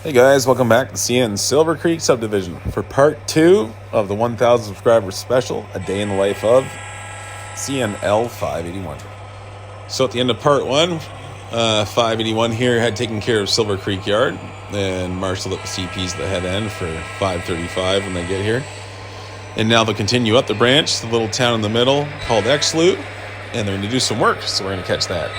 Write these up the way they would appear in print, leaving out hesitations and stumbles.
Hey guys, welcome back to CN Silver Creek Subdivision for part 2 of the 1,000 subscriber special, A Day in the Life of CN L581. So at the end of part 1, 581 here had taken care of Silver Creek Yard and marshaled up the CPs at the head end for 535 when they get here. And now they'll continue up the branch, the little town in the middle called Exloo, and they're going to do some work, so we're going to catch that.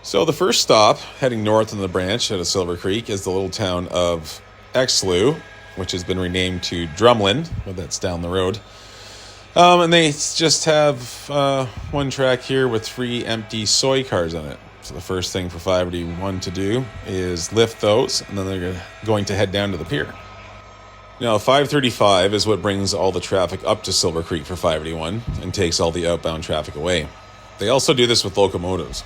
So the first stop, heading north on the branch out of Silver Creek, is the little town of Exloo, which has been renamed to Drumlin, but that's down the road. And they just have one track here with 3 empty soy cars on it. So the first thing for 581 to do is lift those, and then they're going to head down to the pier. Now, 535 is what brings all the traffic up to Silver Creek for 581 and takes all the outbound traffic away. They also do this with locomotives,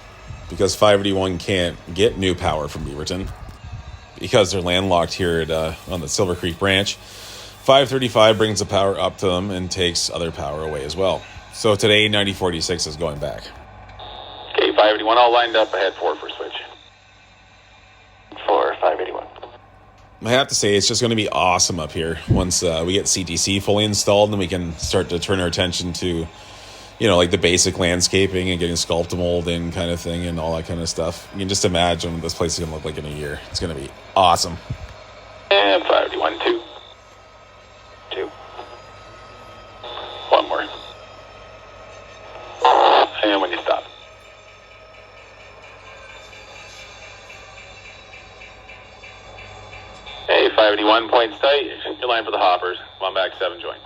because 581 can't get new power from Beaverton because they're landlocked here on the Silver Creek branch. 535 brings the power up to them and takes other power away as well. So today 9046 is going back. Okay, 581 all lined up ahead 4 for switch. For 581. I have to say, it's just going to be awesome up here once we get CTC fully installed, and we can start to turn our attention to, you know, like the basic landscaping and getting sculpted mold in kind of thing and all that kind of stuff. You can just imagine what this place is going to look like in a year. It's going to be awesome. And 581, 2. 1 more. And when you stop. Hey, 581, points tight. Your line for the hoppers. Come on back, 7 join.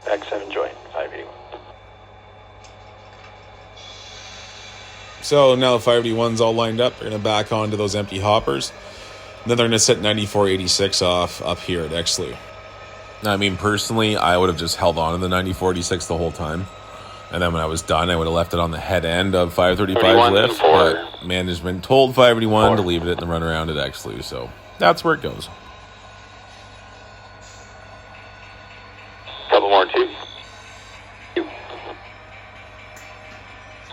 Back 7 join, 581. So now the 581's all lined up. They're going to back onto those empty hoppers. And then they're going to set 9486 off up here at Exloo. Now, I mean, personally, I would have just held on to the 9486 the whole time. And then when I was done, I would have left it on the head end of 535 lift. But management told 581 to leave it in the runaround at Exloo. So that's where it goes. Couple more, 2.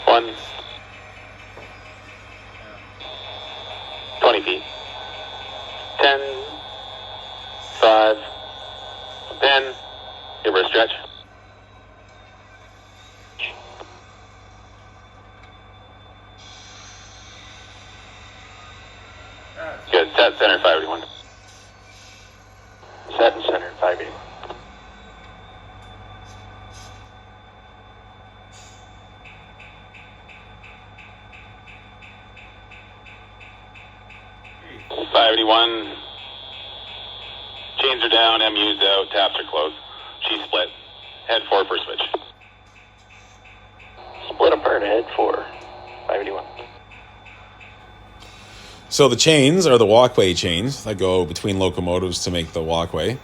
1. 20 feet. 10. 5. 10. Give her a stretch. Good. Set center 581. Set and center 581. Chains are down, MU's out, taps are closed. She's split. Head 4 for switch. Split apart, head 4. 581. So the chains are the walkway chains that go between locomotives to make the walkway.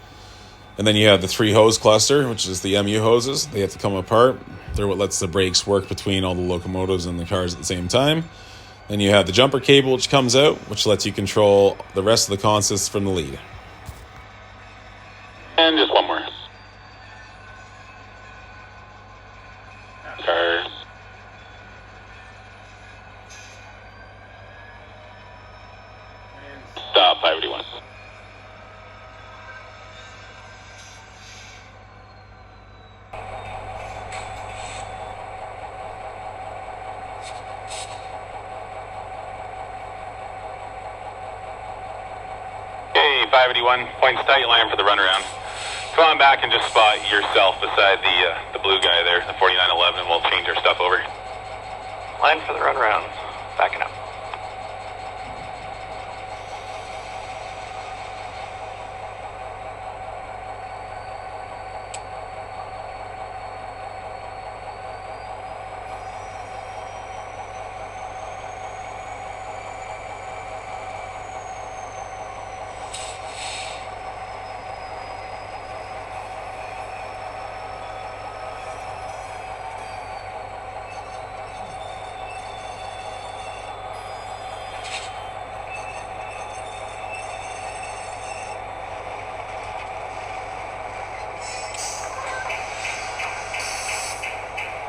And then you have the 3 hose cluster, which is the MU hoses. They have to come apart. They're what lets the brakes work between all the locomotives and the cars at the same time. Then you have the jumper cable, which comes out, which lets you control the rest of the consists from the lead. And just 1 more. Car. Stop 581. Okay, 581, points tight, line for the runaround. Come on back and just spot yourself beside the blue guy there, the 4911, and we'll change our stuff over. Line for the runaround. Backing up.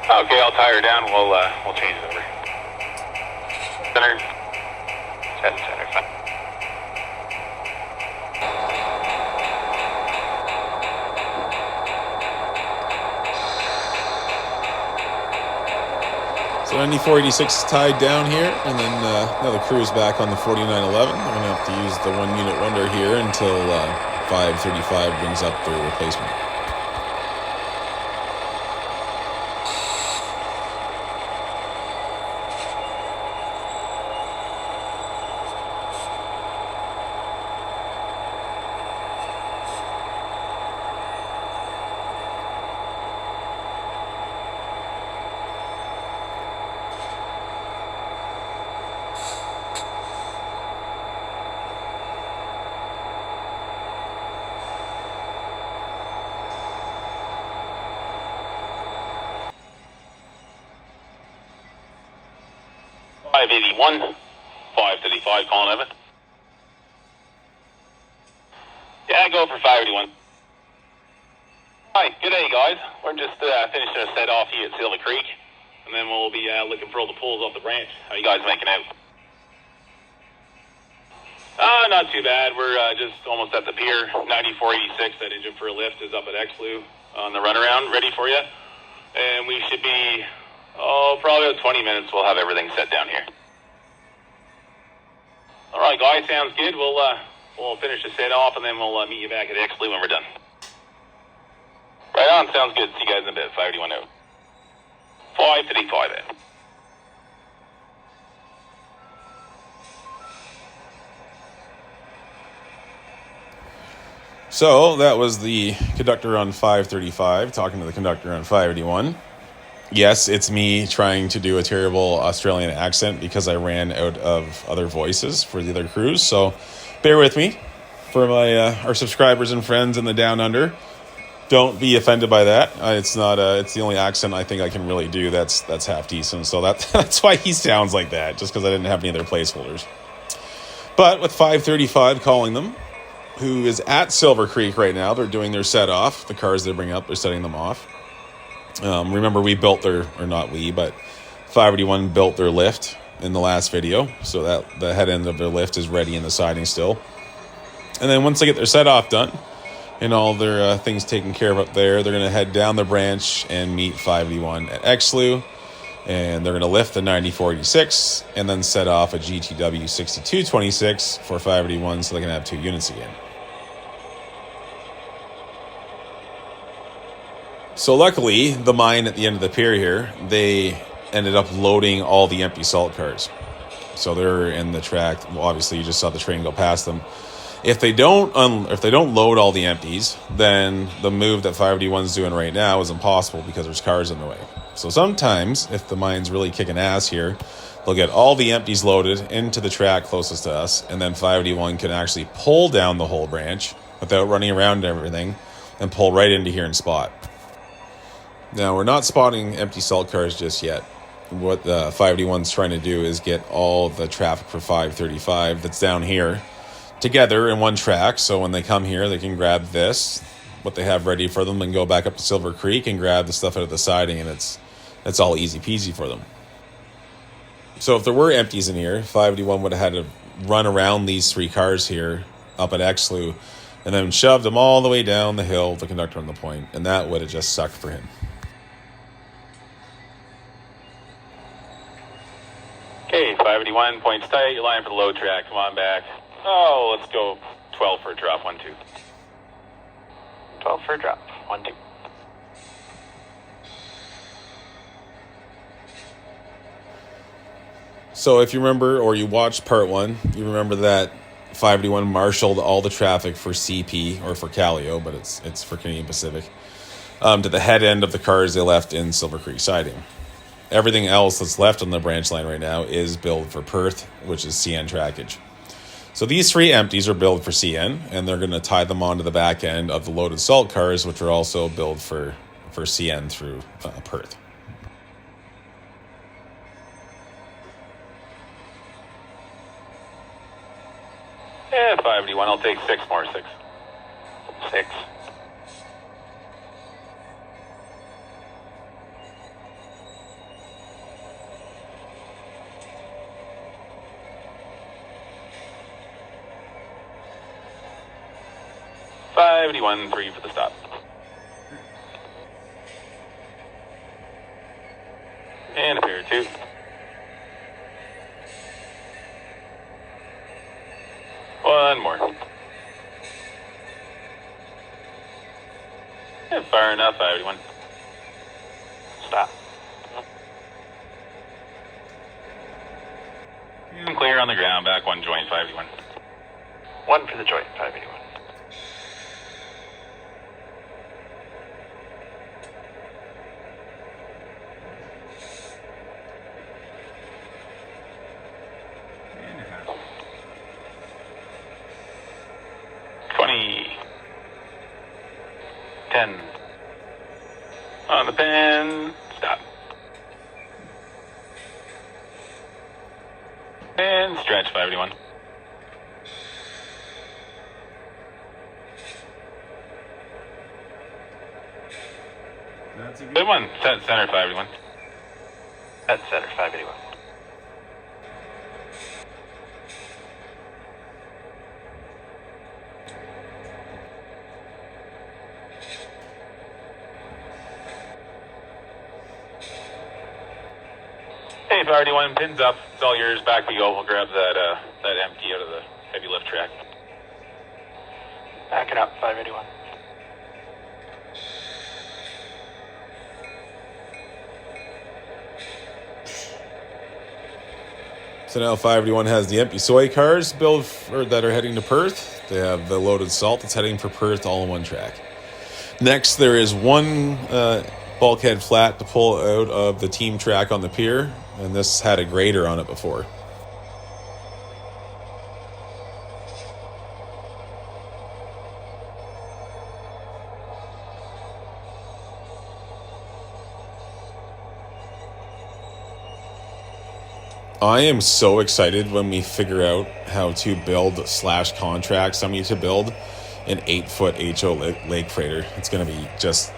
Okay, I'll tie her down. We'll change it over. Center. Center. Fine. So 9486 is tied down here, and then now the crew is back on the 4911. They're going to have to use the 1 unit wonder here until 535 brings up their replacement. L581, 535, calling Evan. Yeah, go for 581. Hi, good day, guys. We're just finishing a set off here at Silver Creek, and then we'll be looking for all the pulls off the branch. How you guys making out? Not too bad. We're just almost at the pier. 9486, that engine for a lift is up at Exloo on the runaround, ready for you. And we should be, probably about 20 minutes. We'll have everything set down here. All right, guys, sounds good. We'll finish the set off, and then we'll meet you back at Exloo when we're done. Right on, sounds good. See you guys in a bit. 581 out. 535 out. So that was the conductor on 535 talking to the conductor on 581. Yes, it's me trying to do a terrible Australian accent because I ran out of other voices for the other crews. So bear with me for our subscribers and friends in the Down Under. Don't be offended by that. It's not. It's the only accent I think I can really do. That's half decent. So that's why he sounds like that. Just because I didn't have any other placeholders. But with 535 calling them, who is at Silver Creek right now. They're doing their set off. The cars they bring up, they're setting them off. Remember, we built their, or not we, but 581 built their lift in the last video. So that the head end of their lift is ready in the siding still. And then once they get their set off done and all their things taken care of up there, they're going to head down the branch and meet 581 at Exloo. And they're going to lift the 9486 and then set off a GTW 6226 for 581 so they can have 2 units again. So luckily, the mine at the end of the pier here, they ended up loading all the empty salt cars. So they're in the track. Well, obviously, you just saw the train go past them. If they don't load all the empties, then the move that 581's doing right now is impossible because there's cars in the way. So sometimes, if the mine's really kicking ass here, they'll get all the empties loaded into the track closest to us, and then 581 can actually pull down the whole branch without running around and everything and pull right into here and spot. Now, we're not spotting empty salt cars just yet. What the 581's trying to do is get all the traffic for 535 that's down here together in one track, so when they come here, they can grab this, what they have ready for them, and go back up to Silver Creek and grab the stuff out of the siding, and it's all easy peasy for them. So if there were empties in here, 581 would have had to run around these 3 cars here up at Exloo and then shoved them all the way down the hill, the conductor on the point, and that would have just sucked for him. Okay, 581, points tight, you're lying for the low track, come on back. Oh, let's go 12 for a drop, 1, 2. 12 for a drop, 1, 2. So if you remember, or you watched part 1, you remember that 581 marshaled all the traffic for CP, or for Callio, but it's for Canadian Pacific, to the head end of the cars they left in Silver Creek siding. Everything else that's left on the branch line right now is billed for Perth, which is CN trackage. So these 3 empties are billed for CN, and they're going to tie them onto the back end of the loaded salt cars, which are also billed for CN through Perth. Yeah, 581, I'll take 6 more, 6. 6. 581, 3 for the stop. And a pair 2. One more. Yeah, far enough, 581. Stop. And clear on the ground, back 1 joint, 581. 1 for the joint, 581. And a half. 20. 10. On the pin. Stop. And stretch, 581. That's a Good one. Set center, 581. Set center, 581. Hey, 581, pins up. It's all yours. Back we go. We'll grab that empty out of the heavy lift track. Backing up, 581. So now 581 has the empty soy cars that are heading to Perth. They have the loaded salt that's heading for Perth all in one track. Next, there is one bulkhead flat to pull out of the team track on the pier, and this had a grader on it before. I am so excited when we figure out how to build / contract somebody to build an 8-foot HO lake freighter. It's going to be just...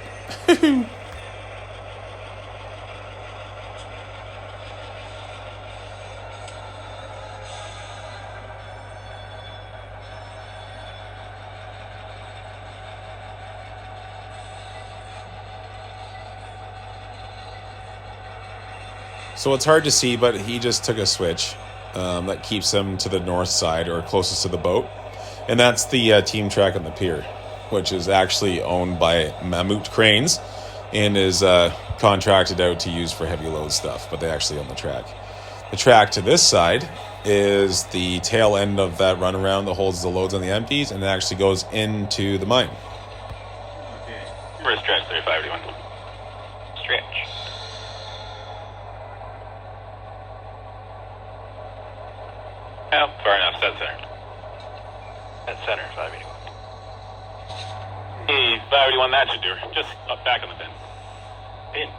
So it's hard to see, but he just took a switch that keeps him to the north side or closest to the boat. And that's the team track on the pier, which is actually owned by Mammoth Cranes and is contracted out to use for heavy load stuff, but they actually own the track. The track to this side is the tail end of that runaround that holds the loads on the empties, and it actually goes into the mine. Okay. We're stretch there, 581. Stretch. Yeah, far enough. Set center. Set center, 581. Hey, 581, that should do. Just up back on the pin. Pin.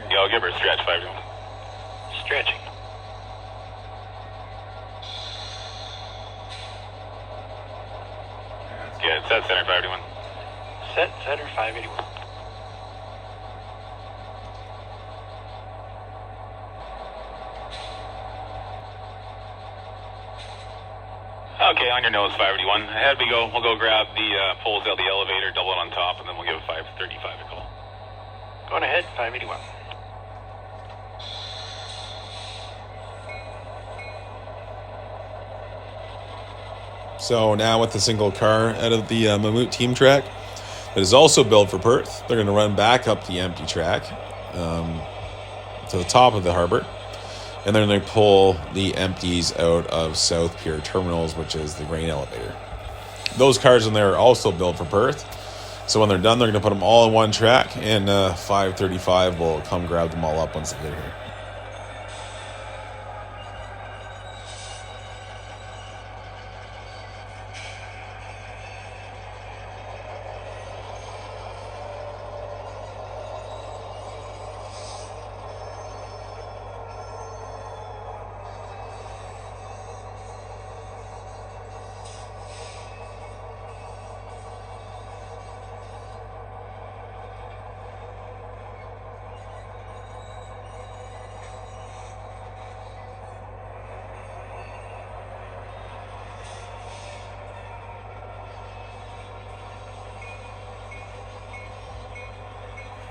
Yeah, I'll give her a stretch, 521. Stretching. Good. Set center, 581. Set center, 581. Okay, on your nose, 581. Ahead we go. We'll go grab the poles out of the elevator, double it on top, and then we'll give 535 a call. Going ahead, 581. So now with the single car out of the Mammoth team track that is also built for Perth, they're going to run back up the empty track to the top of the harbor. And then they pull the empties out of South Pier Terminals, which is the grain elevator. Those cars in there are also built for Perth. So when they're done, they're going to put them all in one track, and 535 will come grab them all up once they get here.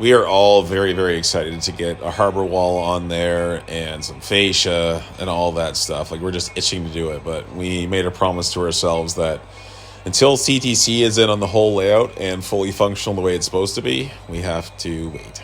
we are all very, very excited to get a harbor wall on there and some fascia and all that stuff. Like, we're just itching to do it, but we made a promise to ourselves that until CTC is in on the whole layout and fully functional the way it's supposed to be, we have to wait.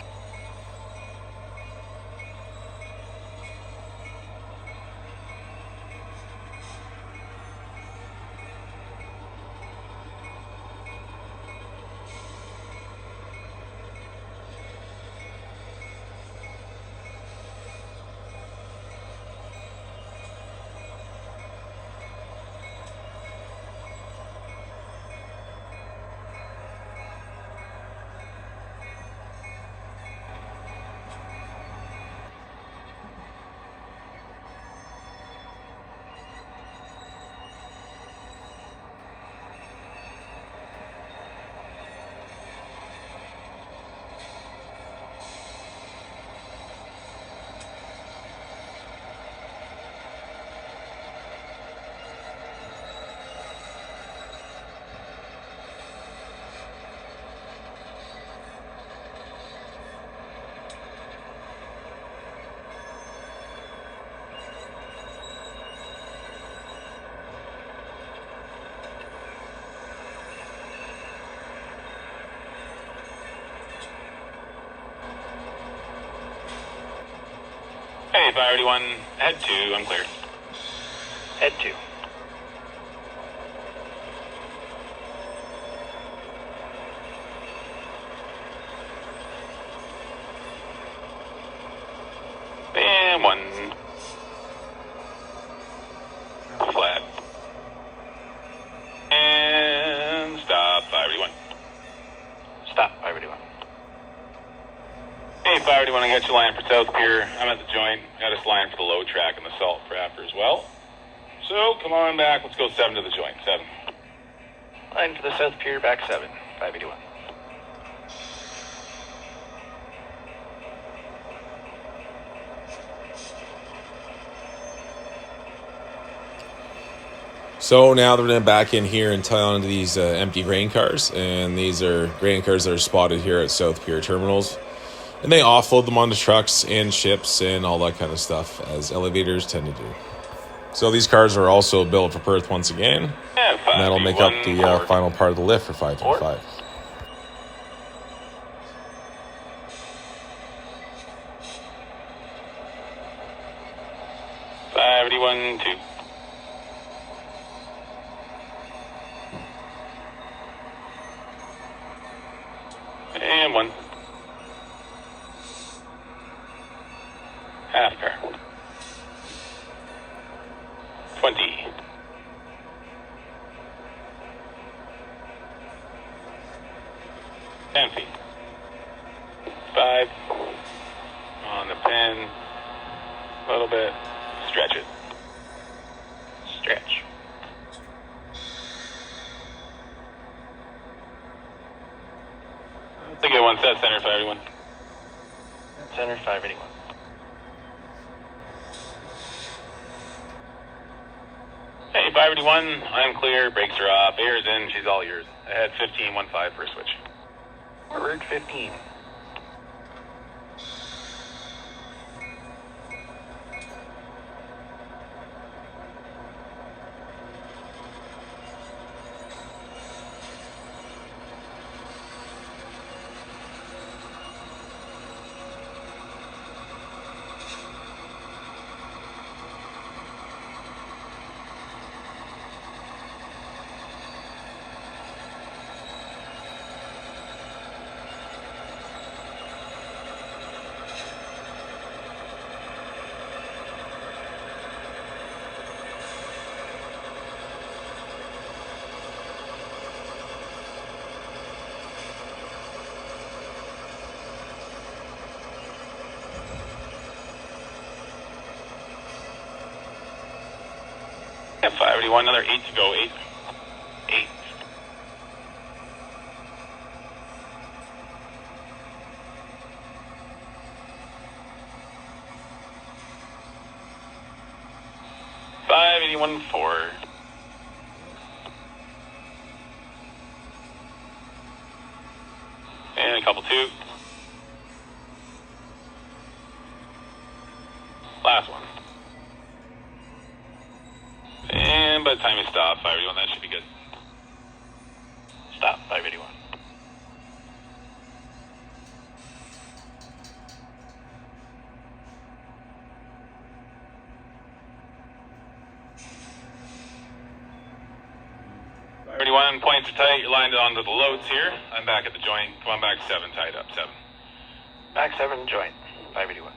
Hey, 581, head 2, I'm clear. Head 2. And 1. Flat. And stop, 581. Stop, 581. Hey, 581, I got you line for South Pier. I'm at the joint. Got us line for the low track and the salt for after as well. So, come on back. Let's go 7 to the joint. 7. Line for the South Pier, back 7. 581. So now they're going to back in here and tie on to these empty grain cars. And these are grain cars that are spotted here at South Pier terminals. And they offload them onto trucks and ships and all that kind of stuff, as elevators tend to do. So these cars are also built for Perth once again. And that'll make up the final part of the lift for 535. $581, 2. And 1. Half car. 20. 10 feet. 5. On the pin. A little bit. Stretch it. Stretch. Take it one set, center 581. Center 581. Hey, 581, I'm clear, brakes are off, air's in, she's all yours. Ahead 15-15 for a switch. Forward 15. Yeah, 581, another 8 to go, 8. 8. $581, 4. And a couple 2. Last one. And by the time you stop, 581, that should be good. Stop, 581. Points are tight. You're lined onto the loads here. I'm back at the joint. Come on back 7, tied up 7. Back 7, joint. 581.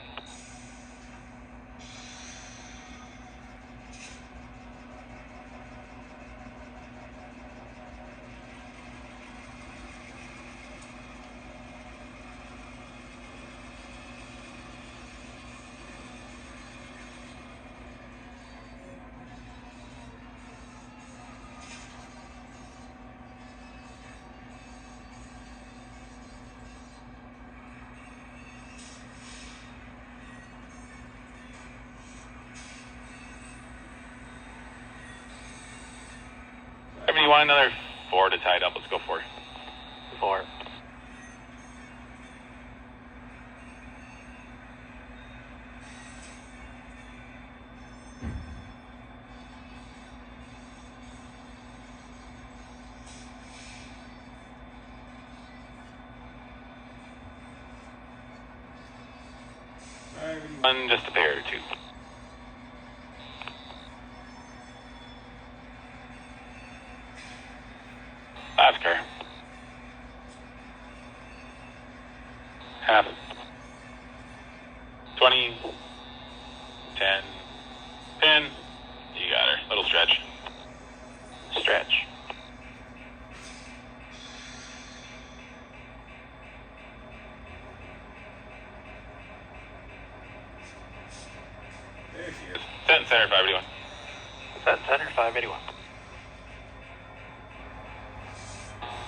You want another 4 to tie it up? Let's go 4. 4. One, just a pair or 2. Last car. Half. 20. 10. Pin. You got her. Little stretch. Stretch. There she is. Set in center, 581. Set in center, 581.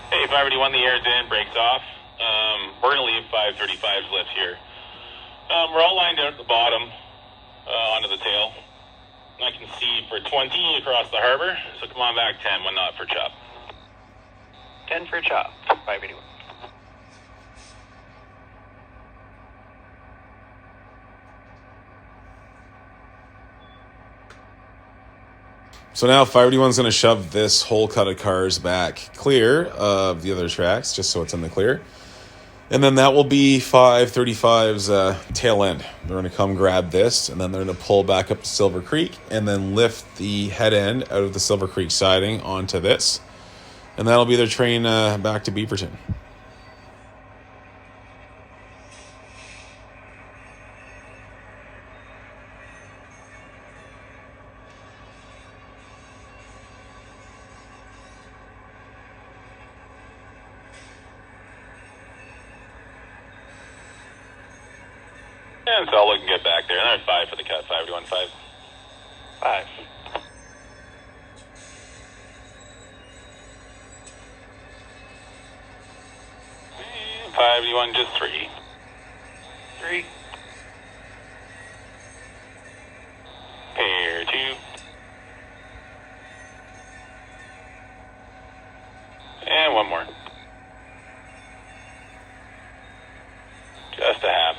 Hey, 581, the air's in, brakes off. We're going to leave 535's lift here. We're all lined out at the bottom, onto the tail. I can see for 20 across the harbor, so come on back 10, one knot for chop. 10 for chop, 581. So now 581's going to shove this whole cut of cars back clear of the other tracks, just so it's in the clear. And then that will be 535's tail end. They're going to come grab this, and then they're going to pull back up to Silver Creek, and then lift the head end out of the Silver Creek siding onto this. And that'll be their train back to Beaverton. And so we can get back there. Another 5 for the cut. 581, 5. 5. And 581, just 3. 3. Pair 2. And one more. Just a half.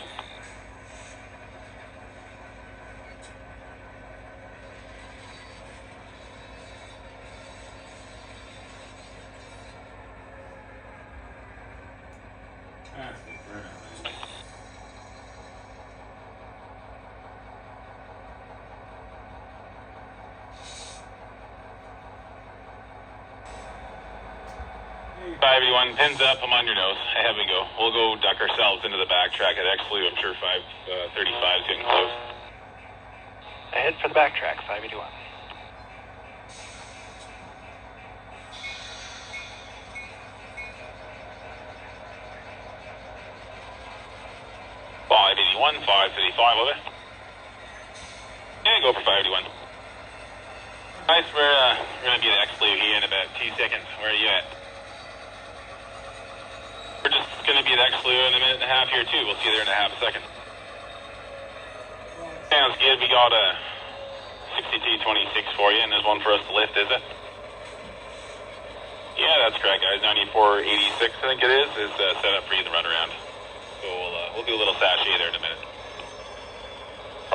Everyone, pins up, I'm on your nose. Ahead we go. We'll go duck ourselves into the backtrack at Exloo. I'm sure 535 is getting close. Ahead for the backtrack, 581. $581, 535 of it. Yeah, go for 581. Nice, we're going to be at Exloo here in about 2 seconds. Where are you at? We're just going to be at Exloo in a minute and a half here too. We'll see you there in a half a second. Sounds good. We got a 6226 for you, and there's one for us to lift, is it? Yeah, that's correct, guys. 9486, I think it is set up for you to run around. So we'll do a little sachet there in a minute.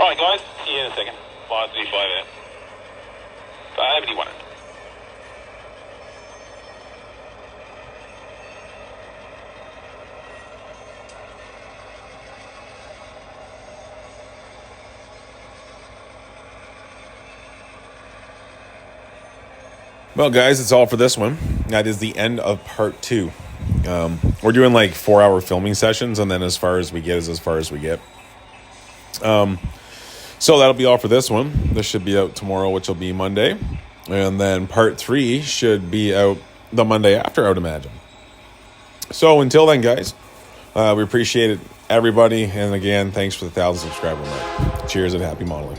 Alright guys, see you in a second. 535 581. Well, guys, it's all for this one. That is the end of part 2. We're doing like 4-hour filming sessions, and then as far as we get is as far as we get. So that'll be all for this one. This should be out tomorrow, which will be Monday. And then part 3 should be out the Monday after, I would imagine. So until then, guys, we appreciate it, everybody. And again, thanks for the 1,000 subscriber mark. Cheers and happy modeling.